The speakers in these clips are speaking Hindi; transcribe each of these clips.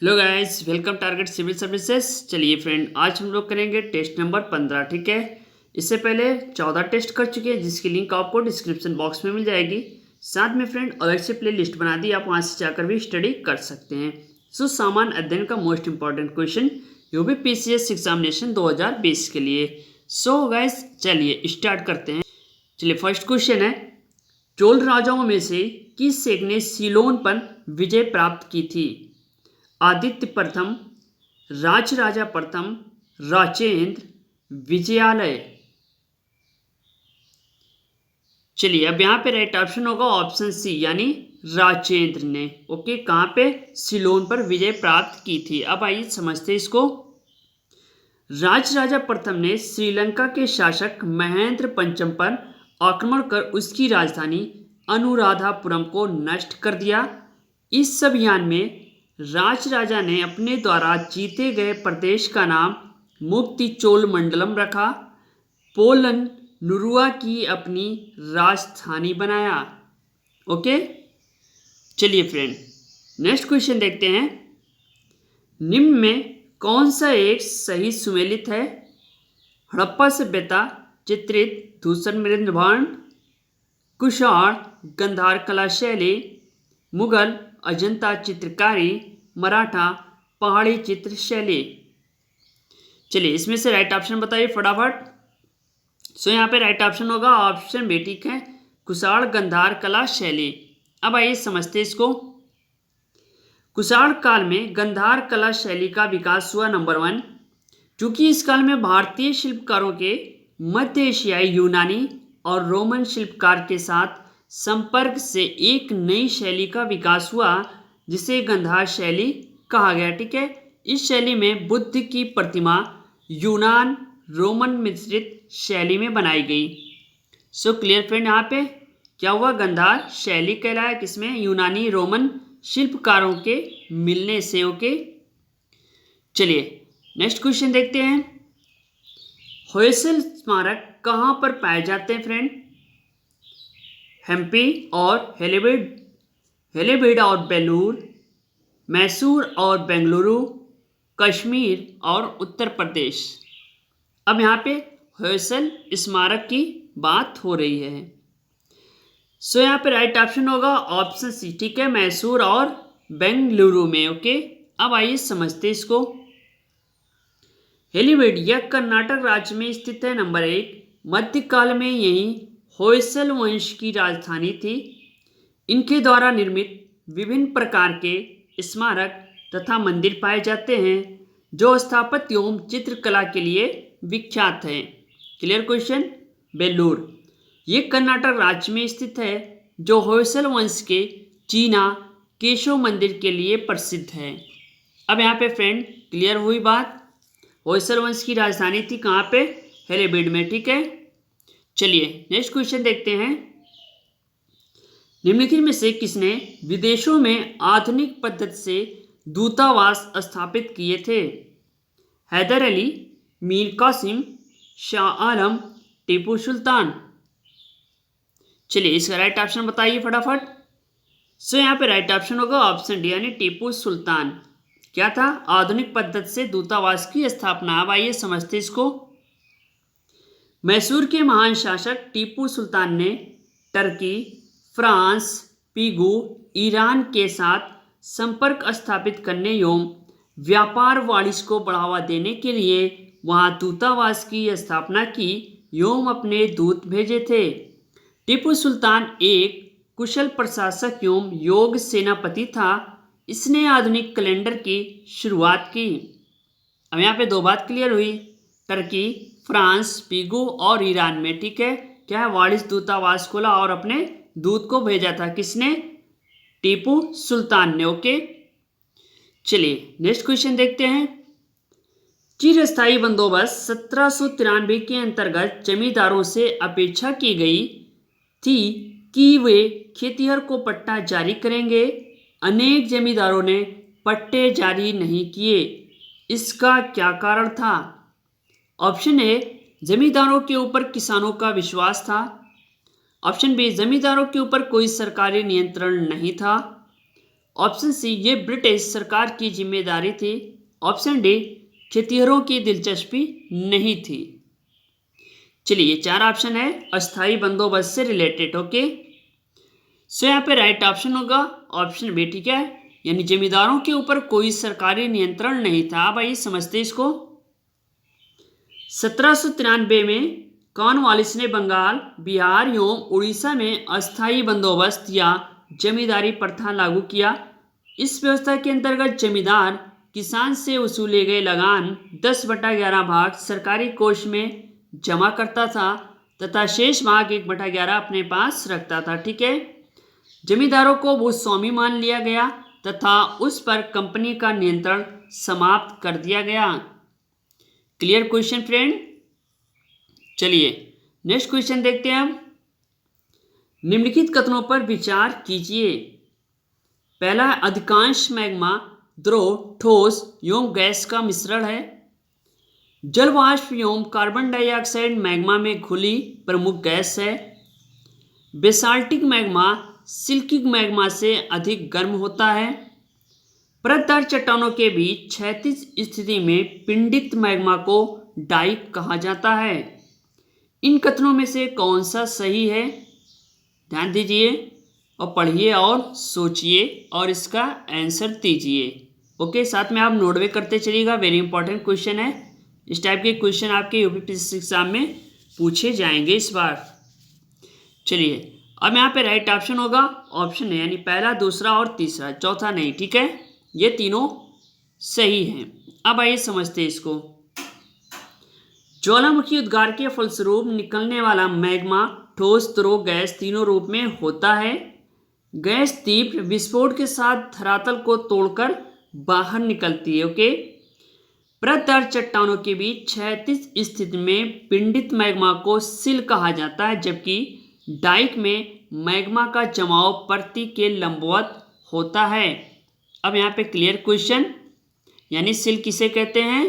Hello guys, welcome target civil services. चलिए फ्रेंड, आज हम लोग करेंगे टेस्ट नंबर 15। ठीक है। इससे पहले 14 टेस्ट कर चुके हैं, जिसकी लिंक आपको डिस्क्रिप्शन बॉक्स में मिल जाएगी। साथ में फ्रेंड अलग से प्ले लिस्ट बना दी, आप वहाँ से जाकर भी स्टडी कर सकते हैं। सामान्य अध्ययन का most important question UPPCS examination 2020 के लिए। गाइस चलिए स्टार्ट करते हैं। चलिए फर्स्ट क्वेश्चन है, चोल राजाओं में से किस एक ने सीलोन पर विजय प्राप्त की थी? आदित्य प्रथम, राजराजा प्रथम, राजेंद्र, विजयालय। चलिए अब यहां पे राइट ऑप्शन होगा ऑप्शन सी, यानी राजेंद्र ने। ओके, कहां पे? सिलोन पर विजय प्राप्त की थी। अब आइए समझते इसको। राजराजा प्रथम ने श्रीलंका के शासक महेंद्र पंचम पर आक्रमण कर उसकी राजधानी अनुराधापुरम को नष्ट कर दिया। इस अभियान में राजराजा ने अपने द्वारा जीते गए प्रदेश का नाम मुक्ति चोल मंडलम रखा। पोलन नुरुआ की अपनी राजधानी बनाया। ओके, चलिए फ्रेंड नेक्स्ट क्वेश्चन देखते हैं। निम्न में कौन सा एक सही सुमेलित है? हड़प्पा सभ्यता चित्रित धूसर मृदभांड, कुषाण गंधार कला शैली, मुगल अजंता चित्रकारी, मराठा पहाड़ी चित्र शैली। चलिए इसमें से राइट ऑप्शन बताइए फटाफट। यहाँ पे राइट ऑप्शन होगा ऑप्शन बी। ठीक है, कुषाण गंधार कला शैली। अब आइए समझते इसको। कुषाण काल में गंधार कला शैली का विकास हुआ। नंबर 1, चूंकि इस काल में भारतीय शिल्पकारों के मध्य एशियाई, यूनानी और रोमन शिल्पकार के साथ संपर्क से एक नई शैली का विकास हुआ, जिसे गंधार शैली कहा गया। ठीक है, इस शैली में बुद्ध की प्रतिमा यूनान रोमन मिश्रित शैली में बनाई गई। क्लियर फ्रेंड, यहाँ पे क्या हुआ? गंधार शैली कहलाया किसमें? यूनानी रोमन शिल्पकारों के मिलने से। ओके, चलिए नेक्स्ट क्वेश्चन देखते हैं। होयसल स्मारक कहाँ पर पाए जाते हैं फ्रेंड? हम्पी और हेलीबीड और बेलूर, मैसूर और बेंगलुरु, कश्मीर और उत्तर प्रदेश। अब यहाँ पे होयसल स्मारक की बात हो रही है। यहाँ पे राइट ऑप्शन होगा ऑप्शन सी। ठीक है, मैसूर और बेंगलुरु में। ओके, अब आइए समझते इसको। हेलीबीड यह कर्नाटक राज्य में स्थित है। नंबर 1, मध्यकाल में यही होयसल वंश की राजधानी थी। इनके द्वारा निर्मित विभिन्न प्रकार के स्मारक तथा मंदिर पाए जाते हैं, जो स्थापत्य एवं चित्रकला के लिए विख्यात हैं। Clear question. बेलूर ये कर्नाटक राज्य में स्थित है, जो होयसल वंश के चीना केशव मंदिर के लिए प्रसिद्ध है। अब यहाँ पे फ्रेंड क्लियर हुई बात। होयसल वंश की राजधानी थी कहाँ पे? हेलीबीड में। ठीक है, चलिए नेक्स्ट क्वेश्चन देखते हैं। निम्नलिखित में से किसने विदेशों में आधुनिक पद्धति से दूतावास स्थापित किए थे? हैदर अली, मीर कासिम, शाह आलम, टीपू सुल्तान। चलिए इसका राइट ऑप्शन बताइए फटाफट। यहाँ पे राइट ऑप्शन होगा ऑप्शन डी, यानी टीपू सुल्तान। क्या था? आधुनिक पद्धति से दूतावास की स्थापना। अब आइए समझते इसको। मैसूर के महान शासक टीपू सुल्तान ने टर्की, फ्रांस, पीगू, ईरान के साथ संपर्क स्थापित करने एवं व्यापार वाणिज्य को बढ़ावा देने के लिए वहां दूतावास की स्थापना की एवं अपने दूत भेजे थे। टीपू सुल्तान एक कुशल प्रशासक एवं योग्य सेनापति था। इसने आधुनिक कैलेंडर की शुरुआत की। अब यहाँ पे दो बात क्लियर हुई, टर्की, फ्रांस, पीगू और ईरान में। ठीक है, क्या है? वाणिज्य दूतावास खोला और अपने दूत को भेजा था। किसने? टीपू सुल्तान ने। ओके, चलिए नेक्स्ट क्वेश्चन देखते हैं। चिरस्थायी बंदोबस्त 1793 के अंतर्गत जमींदारों से अपेक्षा की गई थी कि वे खेतिहर को पट्टा जारी करेंगे। अनेक जमींदारों ने पट्टे जारी नहीं किए। इसका क्या कारण था? ऑप्शन ए, जमींदारों के ऊपर किसानों का विश्वास था। ऑप्शन बी, जमींदारों के ऊपर कोई सरकारी नियंत्रण नहीं था। ऑप्शन सी, ये ब्रिटिश सरकार की जिम्मेदारी थी। ऑप्शन डी, खेतिहरों की दिलचस्पी नहीं थी। चलिए, 4 ऑप्शन है अस्थाई बंदोबस्त से रिलेटेड। ओके, सो यहाँ पे राइट ऑप्शन होगा ऑप्शन बी। ठीक है, यानी जमींदारों के ऊपर कोई सरकारी नियंत्रण नहीं था। अब आइए समझते इसको। 1793 में कॉर्नवालिस ने बंगाल, बिहार एवं उड़ीसा में अस्थाई बंदोबस्त या जमींदारी प्रथा लागू किया। इस व्यवस्था के अंतर्गत जमींदार किसान से वसूले गए लगान 10/11 भाग सरकारी कोष में जमा करता था तथा शेष भाग 1/11 अपने पास रखता था। ठीक है, जमींदारों को भूस्वामी मान लिया गया तथा उस पर कंपनी का नियंत्रण समाप्त कर दिया गया। Clear question friend. चलिए नेक्स्ट क्वेश्चन देखते हैं हम। निम्नलिखित कथनों पर विचार कीजिए। पहला, अधिकांश मैग्मा द्रव, ठोस एवं गैस का मिश्रण है। जल वाष्प एवं कार्बन डाइऑक्साइड मैग्मा में घुली प्रमुख गैस है। बेसाल्टिक मैग्मा सिल्किक मैग्मा से अधिक गर्म होता है। परतदार चट्टानों के बीच क्षैतिज स्थिति में पिंडित मैग्मा को डाइक कहा जाता है। इन कथनों में से कौन सा सही है? ध्यान दीजिए और पढ़िए और सोचिए और इसका आंसर दीजिए। ओके, साथ में आप नोटवे करते चलिएगा, वेरी इंपॉर्टेंट क्वेश्चन है। इस टाइप के क्वेश्चन आपके यूपीपीएससी एग्जाम में पूछे जाएंगे इस बार। चलिए, अब यहाँ पे राइट ऑप्शन होगा ऑप्शन है, यानी पहला, दूसरा और तीसरा, चौथा नहीं। ठीक है, ये तीनों सही हैं। अब आइए समझते हैं इसको। ज्वालामुखी उद्गार के फलस्वरूप निकलने वाला मैग्मा ठोस, द्रव, गैस तीनों रूप में होता है। गैस तीव्र विस्फोट के साथ धरातल को तोड़कर बाहर निकलती है। ओके, परतदार चट्टानों के बीच क्षैतिज स्थिति में पिंडित मैग्मा को सिल कहा जाता है, जबकि डाइक में मैग्मा का जमाव परती के लंबवत होता है। अब यहाँ पे क्लियर क्वेश्चन, यानी सिल किसे कहते हैं?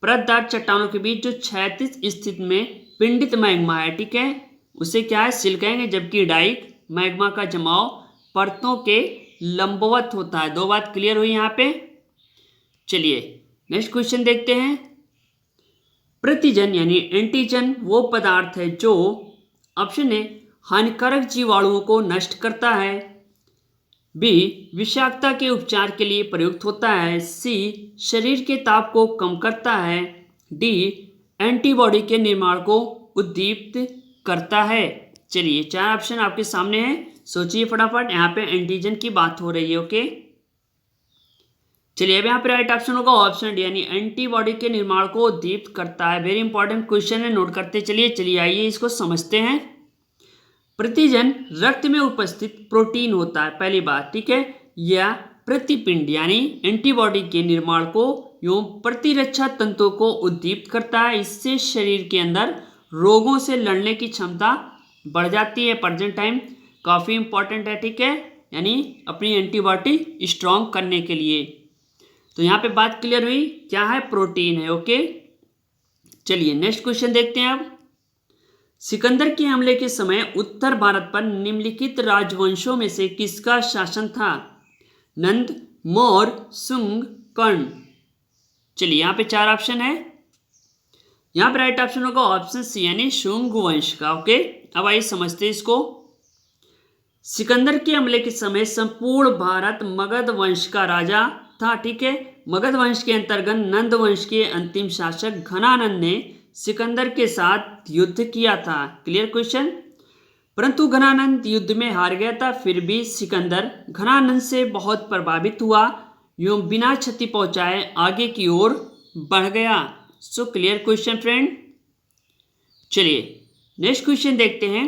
परतदार चट्टानों के बीच जो क्षैतिज स्थिति में पिंडित मैग्मा है, ठीक है, उसे क्या है? सिल कहेंगे, जबकि डाइक मैग्मा का जमाव परतों के लंबवत होता है। दो बात क्लियर हुई यहाँ पे। चलिए नेक्स्ट क्वेश्चन देखते हैं। प्रतिजन यानी एंटीजन वो पदार्थ है जो, ऑप्शन ए, हानिकारक जीवाणुओं को नष्ट करता है। बी, विषाक्तता के उपचार के लिए प्रयुक्त होता है। सी, शरीर के ताप को कम करता है। डी, एंटीबॉडी के निर्माण को उद्दीपित करता है। चलिए 4 ऑप्शन आपके सामने हैं, सोचिए फटाफट। यहाँ पे एंटीजन की बात हो रही है। ओके, चलिए अब यहाँ पे राइट ऑप्शन होगा ऑप्शन डी, यानी एंटीबॉडी के निर्माण को उद्दीपित करता है। वेरी इंपॉर्टेंट क्वेश्चन है, नोट करते चलिए। चलिए आइए इसको समझते हैं। प्रतिजन रक्त में उपस्थित प्रोटीन होता है, पहली बात, ठीक है, या प्रतिपिंड यानी एंटीबॉडी के निर्माण को एवं प्रतिरक्षा तंतु को उद्दीपित करता है। इससे शरीर के अंदर रोगों से लड़ने की क्षमता बढ़ जाती है। प्रेजेंट टाइम काफ़ी इंपॉर्टेंट है, ठीक है, यानी अपनी एंटीबॉडी स्ट्रॉन्ग करने के लिए। तो यहाँ पे बात क्लियर हुई, क्या है? प्रोटीन है। ओके, चलिए नेक्स्ट क्वेश्चन देखते हैं। अब सिकंदर के हमले के समय उत्तर भारत पर निम्नलिखित राजवंशों में से किसका शासन था? नंद, मौर्य, शुंग, कर्ण। चलिए यहाँ पे 4 ऑप्शन है। यहाँ पे राइट ऑप्शन होगा ऑप्शन सी, यानी शुंग वंश का। ओके, अब आइए समझते हैं इसको। सिकंदर के हमले के समय संपूर्ण भारत मगध वंश का राजा था, ठीक है। मगध वंश के अंतर्गत नंद वंश के अंतिम शासक घनानंद ने सिकंदर के साथ युद्ध किया था। Clear question. परंतु घनानंद युद्ध में हार गया था। फिर भी सिकंदर घनानंद से बहुत प्रभावित हुआ, यूं बिना क्षति पहुंचाए आगे की ओर बढ़ गया। So clear question friend. चलिए नेक्स्ट क्वेश्चन देखते हैं।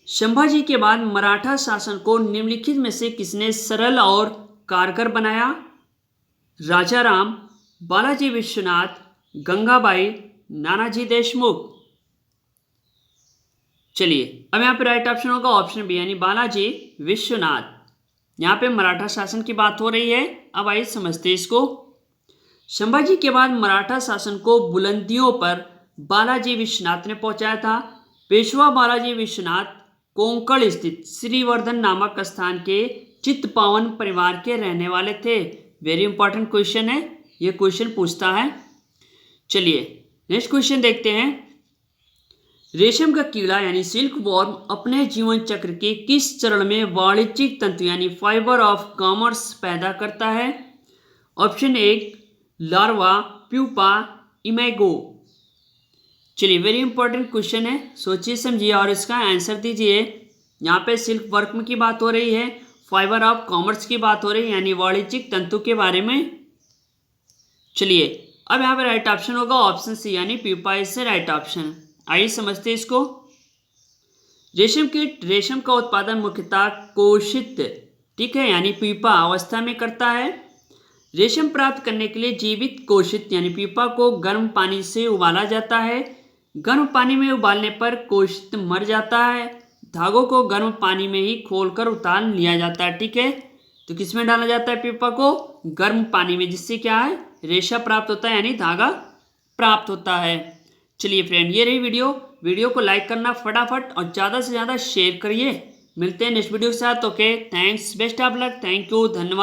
संभाजी के बाद मराठा शासन को निम्नलिखित में से किसने सरल और कारगर बनाया? राजाराम, बालाजी विश्वनाथ, गंगाबाई, नानाजी देशमुख। चलिए अब यहाँ पे राइट ऑप्शन होगा ऑप्शन बी, यानी बालाजी विश्वनाथ। यहाँ पे मराठा शासन की बात हो रही है। अब आइए समझते हैं इसको। संभाजी के बाद मराठा शासन को बुलंदियों पर बालाजी विश्वनाथ ने पहुंचाया था। पेशवा बालाजी विश्वनाथ कोंकण स्थित श्रीवर्धन नामक स्थान के चित्पावन परिवार के रहने वाले थे। वेरी इंपॉर्टेंट क्वेश्चन है, ये क्वेश्चन पूछता है। चलिए नेक्स्ट क्वेश्चन देखते हैं। रेशम का कीड़ा यानी सिल्क वॉर्म अपने जीवन चक्र के किस चरण में वाणिज्यिक तंतु यानी फाइबर ऑफ कॉमर्स पैदा करता है? Option A larva, pupa, imago. चलिए वेरी इंपॉर्टेंट क्वेश्चन है, सोचिए समझिए और इसका आंसर दीजिए। यहाँ पे सिल्क वर्म की बात हो रही है, फाइबर ऑफ कॉमर्स की बात हो रही है यानी वाणिज्यिक तंतु के बारे में। चलिए अब यहाँ पे राइट ऑप्शन होगा ऑप्शन सी यानी प्यूपा इज राइट ऑप्शन। आइए समझते हैं इसको। रेशम कीट रेशम का उत्पादन मुख्यतः कोशित, ठीक है, यानी प्यूपा अवस्था में करता है। रेशम प्राप्त करने के लिए जीवित कोशित यानी प्यूपा को गर्म पानी से उबाला जाता है। गर्म पानी में उबालने पर कोशित मर जाता है। धागों को गर्म पानी में ही खोलकर उतार लिया जाता है, ठीक है। तो किसमें डाला जाता है प्यूपा को? गर्म पानी में, जिससे क्या है रेशा प्राप्त होता है यानी धागा प्राप्त होता है। चलिए फ्रेंड ये रही वीडियो को लाइक करना फटाफट और ज़्यादा से ज़्यादा शेयर करिए। मिलते हैं नेक्स्ट वीडियो के साथ। Okay thanks, best of luck, thank you, धन्यवाद।